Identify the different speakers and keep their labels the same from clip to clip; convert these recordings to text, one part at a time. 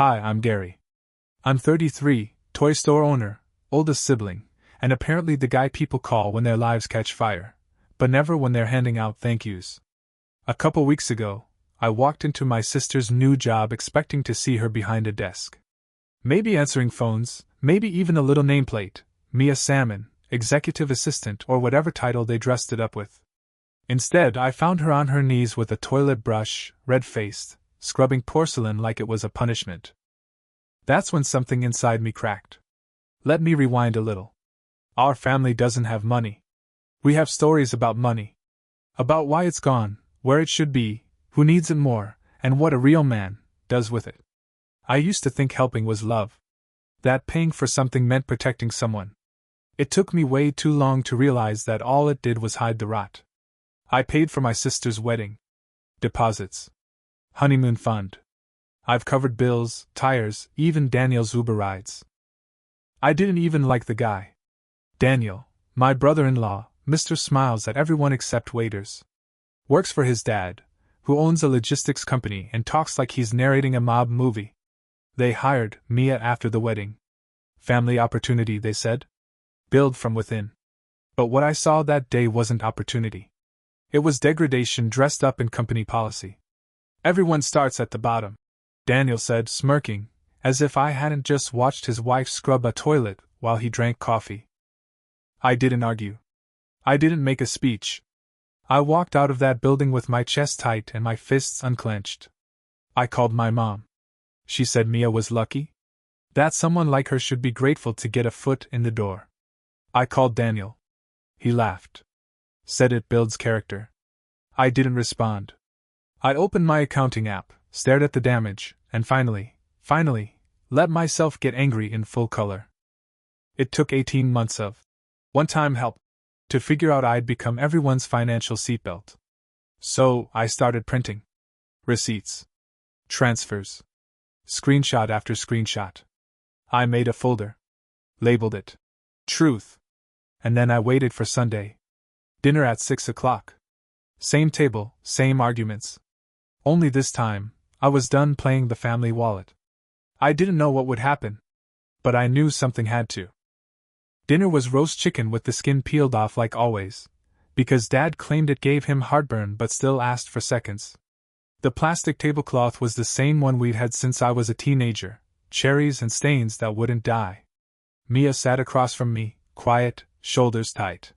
Speaker 1: Hi, I'm Gary. I'm 33, toy store owner, oldest sibling, and apparently the guy people call when their lives catch fire, but never when they're handing out thank yous. A couple weeks ago, I walked into my sister's new job expecting to see her behind a desk. Maybe answering phones, maybe even a little nameplate, Mia Salmon, executive assistant, or whatever title they dressed it up with. Instead, I found her on her knees with a toilet brush, red-faced, scrubbing porcelain like it was a punishment. That's when something inside me cracked. Let me rewind a little. Our family doesn't have money. We have stories about money. About why it's gone, where it should be, who needs it more, and what a real man does with it. I used to think helping was love. That paying for something meant protecting someone. It took me way too long to realize that all it did was hide the rot. I paid for my sister's wedding. Deposits. Honeymoon fund. I've covered bills, tires, even Daniel's Uber rides. I didn't even like the guy. Daniel, my brother-in-law, Mr. Smiles at everyone except waiters. Works for his dad, who owns a logistics company and talks like he's narrating a mob movie. They hired Mia after the wedding. Family opportunity, they said. Build from within. But what I saw that day wasn't opportunity. It was degradation dressed up in company policy. Everyone starts at the bottom, Daniel said, smirking, as if I hadn't just watched his wife scrub a toilet while he drank coffee. I didn't argue. I didn't make a speech. I walked out of that building with my chest tight and my fists unclenched. I called my mom. She said Mia was lucky? That someone like her should be grateful to get a foot in the door. I called Daniel. He laughed. Said it builds character. I didn't respond. I opened my accounting app, stared at the damage, and finally, let myself get angry in full color. It took 18 months of one-time help to figure out I'd become everyone's financial seatbelt. So, I started printing. Receipts. Transfers. Screenshot after screenshot. I made a folder. Labeled it Truth. And then I waited for Sunday. Dinner at 6 o'clock. Same table, same arguments. Only this time, I was done playing the family wallet. I didn't know what would happen. But I knew something had to. Dinner was roast chicken with the skin peeled off like always, because Dad claimed it gave him heartburn but still asked for seconds. The plastic tablecloth was the same one we'd had since I was a teenager, cherries and stains that wouldn't die. Mia sat across from me, quiet, shoulders tight.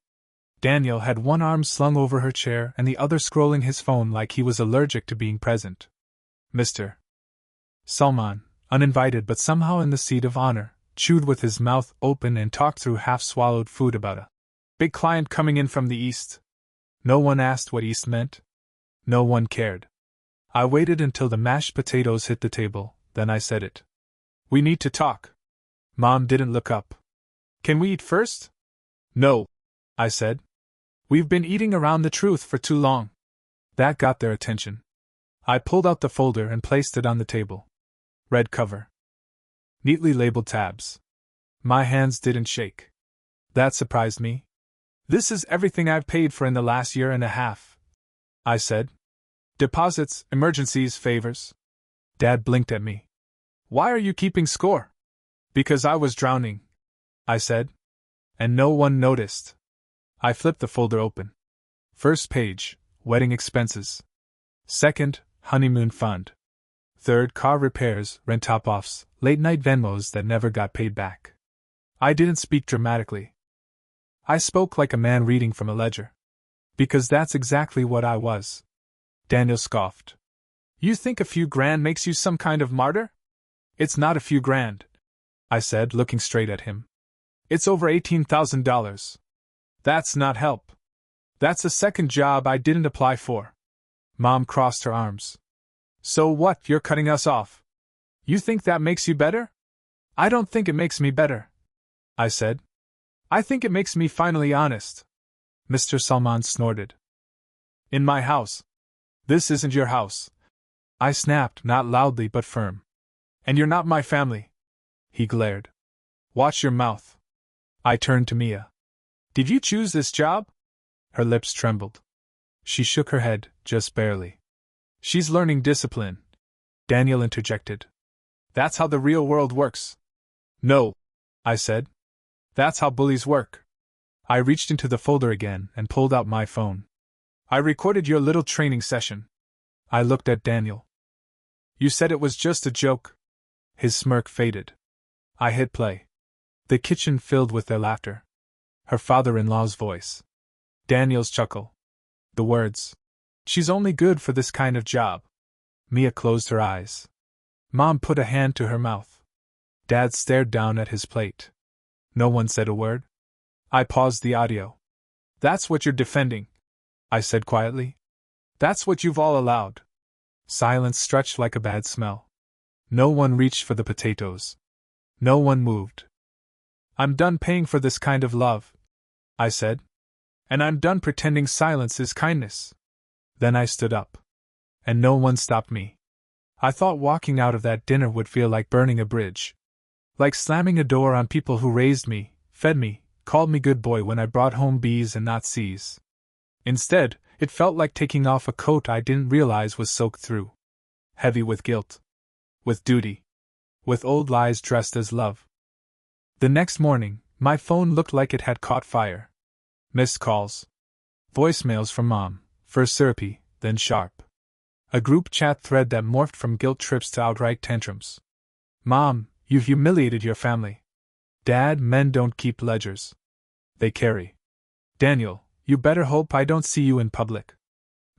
Speaker 1: Daniel had one arm slung over her chair and the other scrolling his phone like he was allergic to being present. Mr. Salman, uninvited but somehow in the seat of honor, chewed with his mouth open and talked through half-swallowed food about a big client coming in from the east. No one asked what east meant. No one cared. I waited until the mashed potatoes hit the table, then I said it. We need to talk. Mom didn't look up. Can we eat first? No, I said. We've been eating around the truth for too long. That got their attention. I pulled out the folder and placed it on the table. Red cover. Neatly labeled tabs. My hands didn't shake. That surprised me. This is everything I've paid for in the last year and a half, I said. Deposits, emergencies, favors. Dad blinked at me. Why are you keeping score? Because I was drowning, I said. And no one noticed. I flipped the folder open. First page, wedding expenses. Second, honeymoon fund. Third, car repairs, rent top-offs, late-night Venmos that never got paid back. I didn't speak dramatically. I spoke like a man reading from a ledger. Because that's exactly what I was. Daniel scoffed. You think a few grand makes you some kind of martyr? It's not a few grand, I said, looking straight at him. It's over $18,000. That's not help. That's a second job I didn't apply for. Mom crossed her arms. So what, you're cutting us off? You think that makes you better? I don't think it makes me better, I said. I think it makes me finally honest. Mr. Salman snorted. In my house. This isn't your house. I snapped, not loudly but firm. And you're not my family. He glared. Watch your mouth. I turned to Mia. Did you choose this job? Her lips trembled. She shook her head, just barely. She's learning discipline, Daniel interjected. That's how the real world works. No, I said. That's how bullies work. I reached into the folder again and pulled out my phone. I recorded your little training session. I looked at Daniel. You said it was just a joke. His smirk faded. I hit play. The kitchen filled with their laughter. Her father-in-law's voice. Daniel's chuckle. The words. She's only good for this kind of job. Mia closed her eyes. Mom put a hand to her mouth. Dad stared down at his plate. No one said a word. I paused the audio. That's what you're defending, I said quietly. That's what you've all allowed. Silence stretched like a bad smell. No one reached for the potatoes. No one moved. I'm done paying for this kind of love, I said. And I'm done pretending silence is kindness. Then I stood up. And no one stopped me. I thought walking out of that dinner would feel like burning a bridge. Like slamming a door on people who raised me, fed me, called me good boy when I brought home B's and not C's. Instead, it felt like taking off a coat I didn't realize was soaked through. Heavy with guilt. With duty. With old lies dressed as love. The next morning, my phone looked like it had caught fire. Missed calls. Voicemails from Mom, first syrupy, then sharp. A group chat thread that morphed from guilt trips to outright tantrums. Mom, you've humiliated your family. Dad, men don't keep ledgers. They carry. Daniel, you better hope I don't see you in public.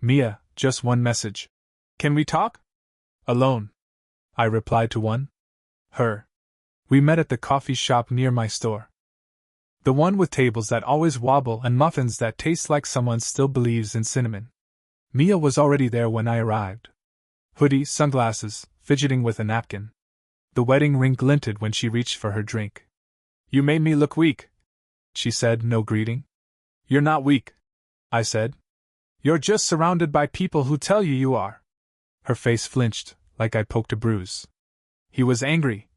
Speaker 1: Mia, just one message. Can we talk? Alone. I replied to one. Her. We met at the coffee shop near my store. The one with tables that always wobble and muffins that taste like someone still believes in cinnamon. Mia was already there when I arrived. Hoodie, sunglasses, fidgeting with a napkin. The wedding ring glinted when she reached for her drink. You made me look weak, she said, no greeting. You're not weak, I said. You're just surrounded by people who tell you you are. Her face flinched, like I'd poked a bruise. He was angry,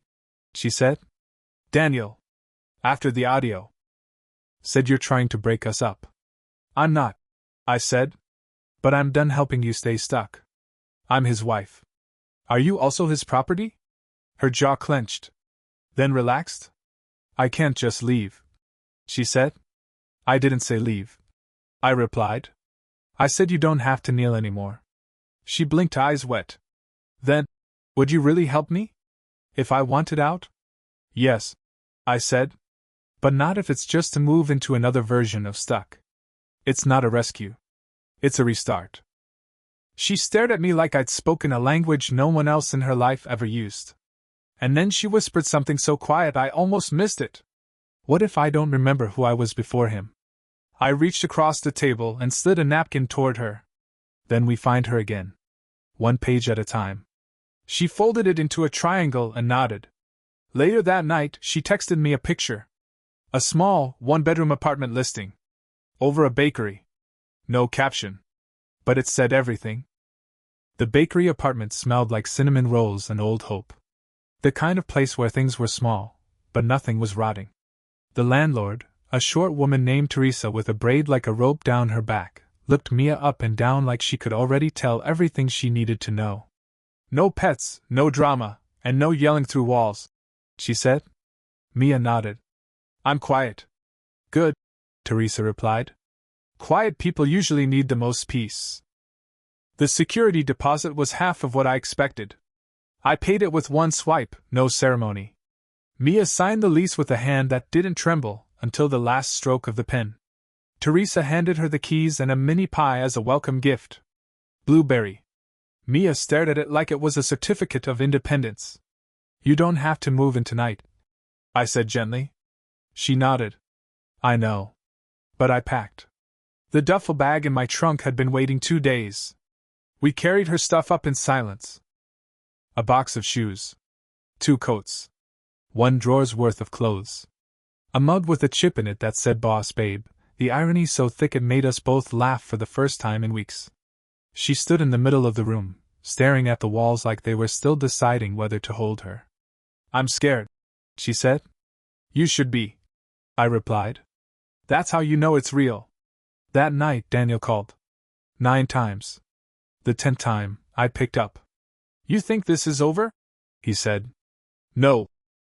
Speaker 1: she said. Daniel. After the audio. Said you're trying to break us up. I'm not, I said. But I'm done helping you stay stuck. I'm his wife. Are you also his property? Her jaw clenched. Then relaxed. I can't just leave, she said. I didn't say leave, I replied. I said you don't have to kneel anymore. She blinked, eyes wet. Then, would you really help me? If I wanted out? Yes, I said. But not if it's just to move into another version of stuck. It's not a rescue. It's a restart. She stared at me like I'd spoken a language no one else in her life ever used. And then she whispered something so quiet I almost missed it. What if I don't remember who I was before him? I reached across the table and slid a napkin toward her. Then we find her again. One page at a time. She folded it into a triangle and nodded. Later that night, she texted me a picture. A small, one-bedroom apartment listing. Over a bakery. No caption. But it said everything. The bakery apartment smelled like cinnamon rolls and old hope. The kind of place where things were small, but nothing was rotting. The landlord, a short woman named Teresa with a braid like a rope down her back, looked Mia up and down like she could already tell everything she needed to know. No pets, no drama, and no yelling through walls, she said. Mia nodded. I'm quiet. Good, Teresa replied. Quiet people usually need the most peace. The security deposit was half of what I expected. I paid it with one swipe, no ceremony. Mia signed the lease with a hand that didn't tremble until the last stroke of the pen. Teresa handed her the keys and a mini pie as a welcome gift. Blueberry. Mia stared at it like it was a certificate of independence. You don't have to move in tonight, I said gently. She nodded. I know. But I packed. The duffel bag in my trunk had been waiting 2 days. We carried her stuff up in silence. A box of shoes. 2 coats. 1 drawer's worth of clothes. A mug with a chip in it that said Boss Babe, the irony so thick it made us both laugh for the first time in weeks. She stood in the middle of the room, staring at the walls like they were still deciding whether to hold her. I'm scared, she said. You should be, I replied. That's how you know it's real. That night, Daniel called. 9 times. The 10th time, I picked up. You think this is over? He said. No,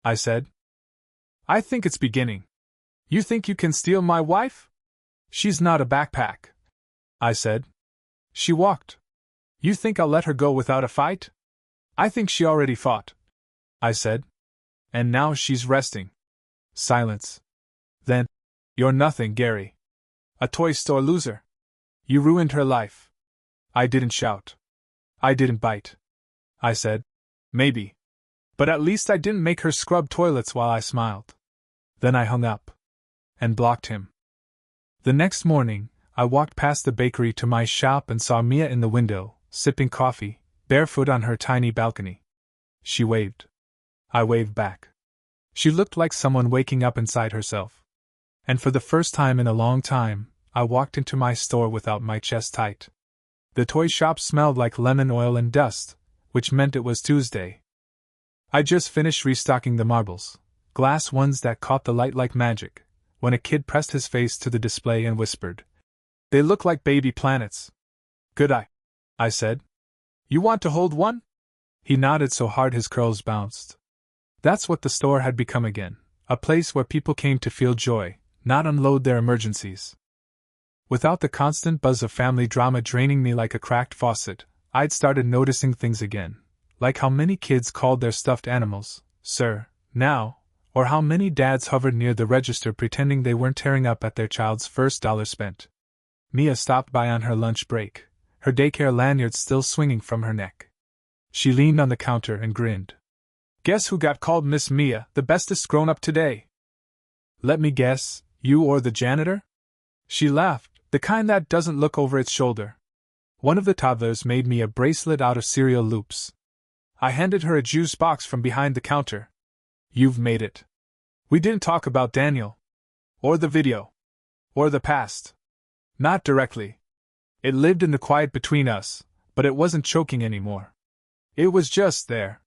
Speaker 1: I said. I think it's beginning. You think you can steal my wife? She's not a backpack, I said. She walked. You think I'll let her go without a fight? I think she already fought, I said. And now she's resting. Silence. Then, you're nothing, Gary. A toy store loser. You ruined her life. I didn't shout. I didn't bite. I said, maybe. But at least I didn't make her scrub toilets while I smiled. Then I hung up. And blocked him. The next morning, I walked past the bakery to my shop and saw Mia in the window, sipping coffee, barefoot on her tiny balcony. She waved. I waved back. She looked like someone waking up inside herself. And for the first time in a long time, I walked into my store without my chest tight. The toy shop smelled like lemon oil and dust, which meant it was Tuesday. I just finished restocking the marbles, glass ones that caught the light like magic, when a kid pressed his face to the display and whispered, "They look like baby planets." "Good eye," I said. "You want to hold one?" He nodded so hard his curls bounced. That's what the store had become again, a place where people came to feel joy, not unload their emergencies. Without the constant buzz of family drama draining me like a cracked faucet, I'd started noticing things again, like how many kids called their stuffed animals, "Sir," now, or how many dads hovered near the register pretending they weren't tearing up at their child's first dollar spent. Mia stopped by on her lunch break, her daycare lanyard still swinging from her neck. She leaned on the counter and grinned. "Guess who got called Miss Mia, the bestest grown-up today?" "Let me guess, you or the janitor?" She laughed, the kind that doesn't look over its shoulder. One of the toddlers made me a bracelet out of cereal loops. I handed her a juice box from behind the counter. "You've made it." We didn't talk about Daniel. Or the video. Or the past. Not directly. It lived in the quiet between us, but it wasn't choking anymore. It was just there.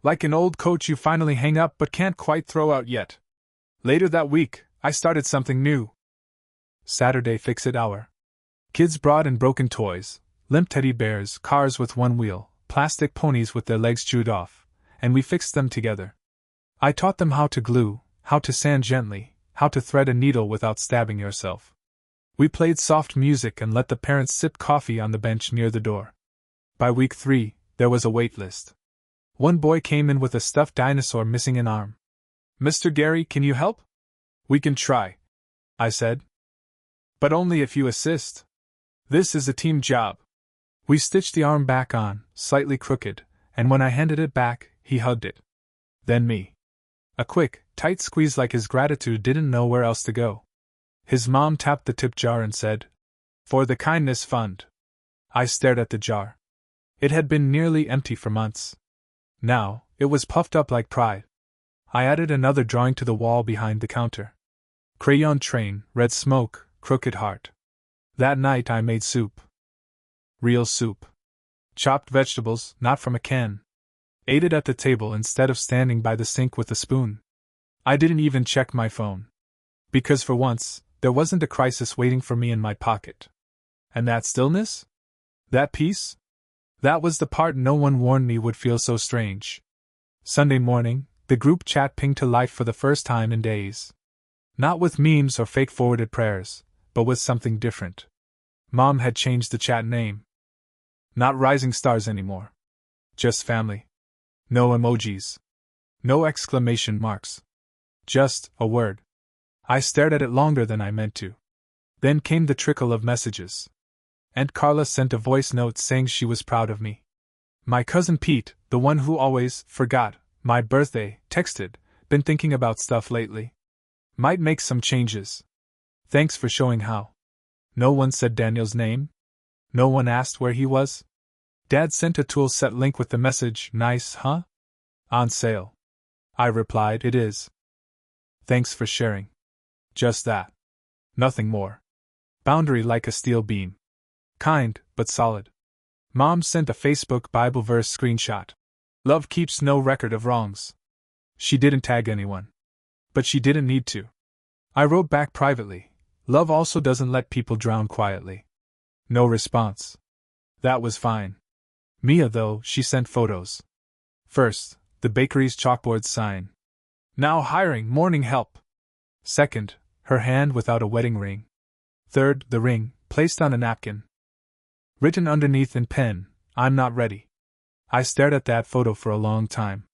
Speaker 1: Like an old coat you finally hang up but can't quite throw out yet. Later that week, I started something new. Saturday Fix-It Hour. Kids brought in broken toys, limp teddy bears, cars with one wheel, plastic ponies with their legs chewed off, and we fixed them together. I taught them how to glue, how to sand gently, how to thread a needle without stabbing yourself. We played soft music and let the parents sip coffee on the bench near the door. By week 3, there was a wait list. One boy came in with a stuffed dinosaur missing an arm. "Mr. Gary, can you help?" "We can try," I said. "But only if you assist. This is a team job." We stitched the arm back on, slightly crooked, and when I handed it back, he hugged it. Then me. A quick, tight squeeze like his gratitude didn't know where else to go. His mom tapped the tip jar and said, "For the kindness fund." I stared at the jar. It had been nearly empty for months. Now, it was puffed up like pride. I added another drawing to the wall behind the counter. Crayon train, red smoke, crooked heart. That night I made soup. Real soup. Chopped vegetables, not from a can. Ate it at the table instead of standing by the sink with a spoon. I didn't even check my phone. Because for once, there wasn't a crisis waiting for me in my pocket. And that stillness? That peace? That was the part no one warned me would feel so strange. Sunday morning, the group chat pinged to life for the first time in days. Not with memes or fake forwarded prayers, but with something different. Mom had changed the chat name. Not Rising Stars anymore. Just family. No emojis. No exclamation marks. Just a word. I stared at it longer than I meant to. Then came the trickle of messages. Aunt Carla sent a voice note saying she was proud of me. My cousin Pete, the one who always forgot my birthday, texted, "Been thinking about stuff lately. Might make some changes. Thanks for showing how." No one said Daniel's name. No one asked where he was. Dad sent a tool set link with the message, "Nice, huh?" "On sale." I replied, "It is." "Thanks for sharing." Just that. Nothing more. Boundary like a steel beam. Kind, but solid. Mom sent a Facebook Bible verse screenshot. Love keeps no record of wrongs. She didn't tag anyone. But she didn't need to. I wrote back privately. Love also doesn't let people drown quietly. No response. That was fine. Mia, though, she sent photos. First, The bakery's chalkboard sign. Now hiring morning help. Second, her hand without a wedding ring. Third, the ring, placed on a napkin. Written underneath in pen, I'm not ready. I stared at that photo for a long time.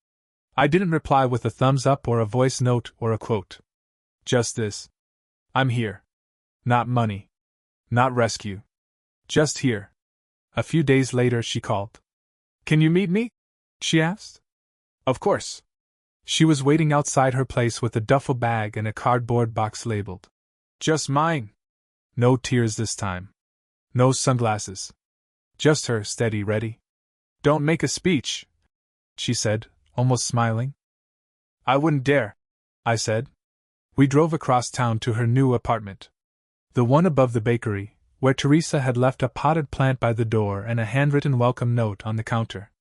Speaker 1: I didn't reply with a thumbs up or a voice note or a quote. Just this. I'm here. Not money. Not rescue. Just here. A few days later she called. Can you meet me? She asked. Of course. She was waiting outside her place with a duffel bag and a cardboard box labeled. Just mine. No tears this time. No sunglasses. Just her, steady, ready. Don't make a speech, she said, almost smiling. I wouldn't dare, I said. We drove across town to her new apartment. The one above the bakery, where Teresa had left a potted plant by the door and a handwritten welcome note on the counter.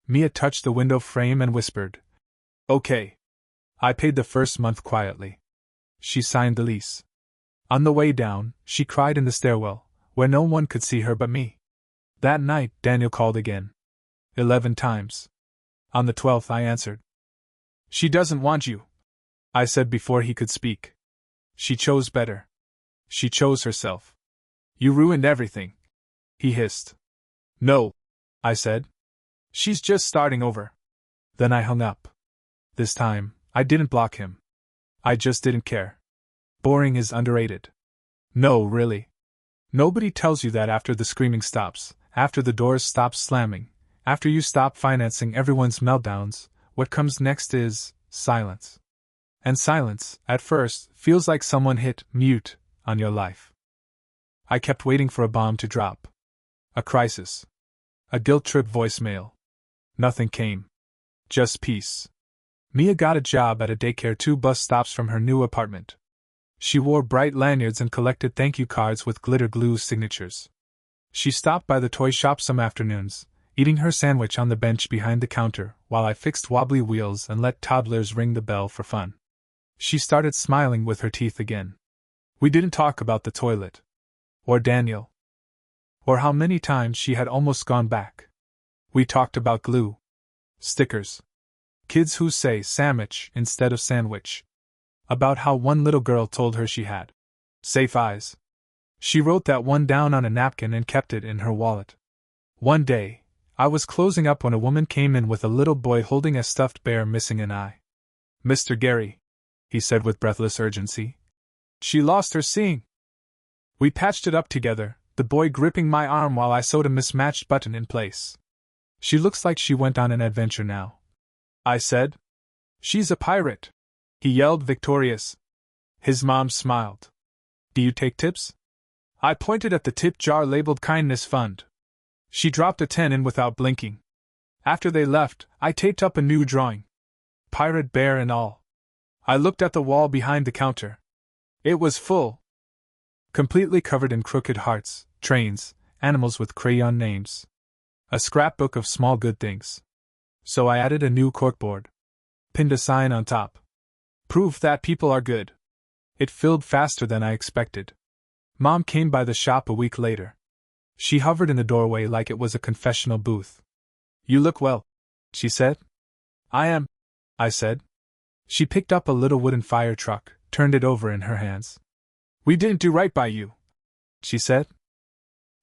Speaker 1: Mia touched the window frame and whispered, Okay. I paid the first month quietly. She signed the lease. On the way down, she cried in the stairwell, where no one could see her but me. That night, Daniel called again. 11 times. On the 12th, I answered. She doesn't want you, I said before he could speak. She chose better. She chose herself. You ruined everything, he hissed. No, I said. She's just starting over. Then I hung up. This time, I didn't block him. I just didn't care. Boring is underrated. No, really. Nobody tells you that after the screaming stops, after the doors stop slamming, after you stop financing everyone's meltdowns, what comes next is silence. And silence, at first, feels like someone hit mute on your life. I kept waiting for a bomb to drop. A crisis. A guilt-tripped voicemail. Nothing came. Just peace. Mia got a job at a daycare 2 bus stops from her new apartment. She wore bright lanyards and collected thank you cards with glitter glue signatures. She stopped by the toy shop some afternoons, eating her sandwich on the bench behind the counter while I fixed wobbly wheels and let toddlers ring the bell for fun. She started smiling with her teeth again. We didn't talk about the toilet. Or Daniel. Or how many times she had almost gone back. We talked about glue. Stickers. Kids who say sandwich instead of sandwich. About how one little girl told her she had safe eyes. She wrote that one down on a napkin and kept it in her wallet. One day, I was closing up when a woman came in with a little boy holding a stuffed bear missing an eye. Mr. Gary, he said with breathless urgency. She lost her seeing. We patched it up together, the boy gripping my arm while I sewed a mismatched button in place. She looks like she went on an adventure now, I said. She's a pirate, he yelled victorious. His mom smiled. Do you take tips? I pointed at the tip jar labeled Kindness Fund. She dropped a 10 in without blinking. After they left, I taped up a new drawing. Pirate bear and all. I looked at the wall behind the counter. It was full. Completely covered in crooked hearts, trains, animals with crayon names. A scrapbook of small good things. So I added a new corkboard. Pinned a sign on top. Proof that people are good. It filled faster than I expected. Mom came by the shop a week later. She hovered in the doorway like it was a confessional booth. You look well, she said. I am, I said. She picked up a little wooden fire truck, turned it over in her hands. We didn't do right by you, she said.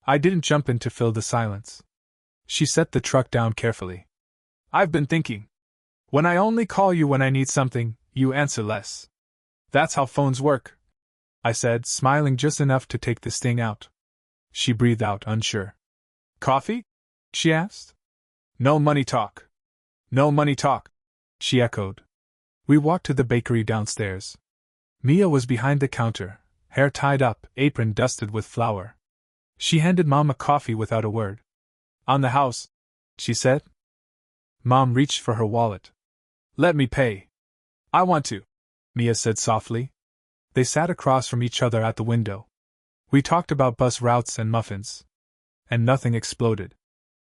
Speaker 1: I didn't jump in to fill the silence. She set the truck down carefully. I've been thinking. When I only call you when I need something, you answer less. That's how phones work, I said, smiling just enough to take the sting out. She breathed out, unsure. Coffee? She asked. No money talk. No money talk, she echoed. We walked to the bakery downstairs. Mia was behind the counter, hair tied up, apron dusted with flour. She handed Mom a coffee without a word. On the house, she said. Mom reached for her wallet. Let me pay. I want to, Mia said softly. They sat across from each other at the window. We talked about bus routes and muffins. And nothing exploded.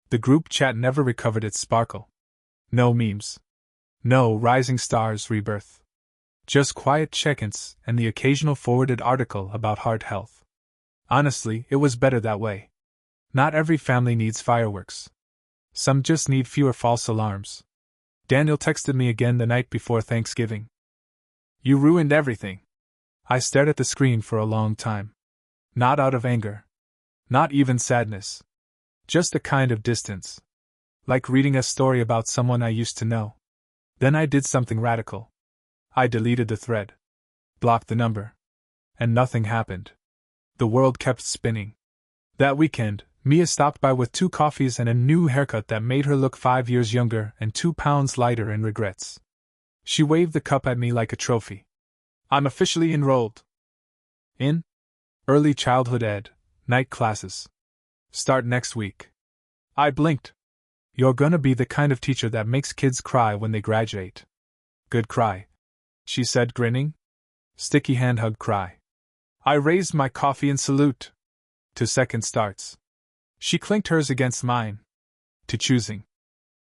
Speaker 1: The group chat never recovered its sparkle. No memes. No rising stars rebirth. Just quiet check-ins and the occasional forwarded article about heart health. Honestly, it was better that way. Not every family needs fireworks. Some just need fewer false alarms. Daniel texted me again the night before Thanksgiving. You ruined everything. I stared at the screen for a long time. Not out of anger. Not even sadness. Just a kind of distance. Like reading a story about someone I used to know. Then I did something radical. I deleted the thread. Blocked the number. And nothing happened. The world kept spinning. That weekend, Mia stopped by with 2 coffees and a new haircut that made her look 5 years younger and 2 pounds lighter in regrets. She waved the cup at me like a trophy. I'm officially enrolled. In early childhood ed, night classes. Start next week. I blinked. You're gonna be the kind of teacher that makes kids cry when they graduate. Good cry, she said, grinning. Sticky hand hug cry. I raised my coffee in salute. To second starts. She clinked hers against mine. To choosing.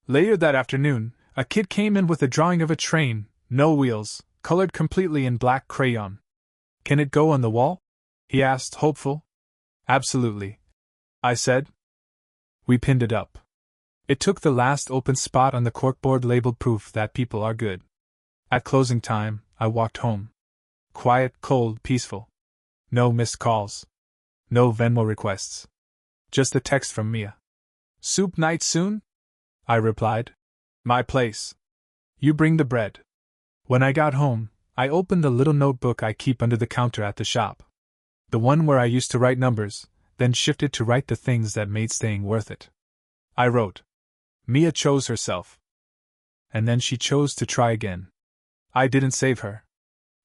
Speaker 1: Later that afternoon, a kid came in with a drawing of a train, no wheels, colored completely in black crayon. Can it go on the wall? He asked, hopeful. Absolutely, I said. We pinned it up. It took the last open spot on the corkboard labeled proof that people are good. At closing time, I walked home. Quiet, cold, peaceful. No missed calls. No Venmo requests. Just a text from Mia. Soup night soon? I replied. My place. You bring the bread. When I got home, I opened the little notebook I keep under the counter at the shop. The one where I used to write numbers, then shifted to write the things that made staying worth it. I wrote. Mia chose herself. And then she chose to try again. I didn't save her.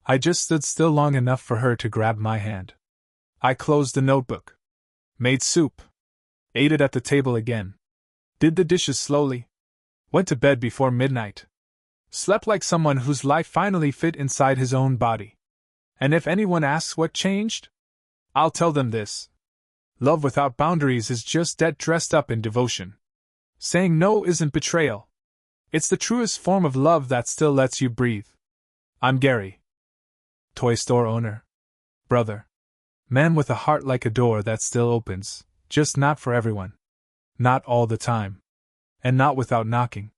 Speaker 1: I just stood still long enough for her to grab my hand. I closed the notebook. Made soup. Ate it at the table again. Did the dishes slowly. Went to bed before midnight. Slept like someone whose life finally fit inside his own body. And if anyone asks what changed, I'll tell them this. Love without boundaries is just debt dressed up in devotion. Saying no isn't betrayal. It's the truest form of love that still lets you breathe. I'm Gary. Toy store owner. Brother. Man with a heart like a door that still opens, just not for everyone. Not all the time. And not without knocking.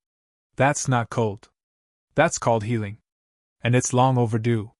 Speaker 1: That's not cold. That's called healing. And it's long overdue.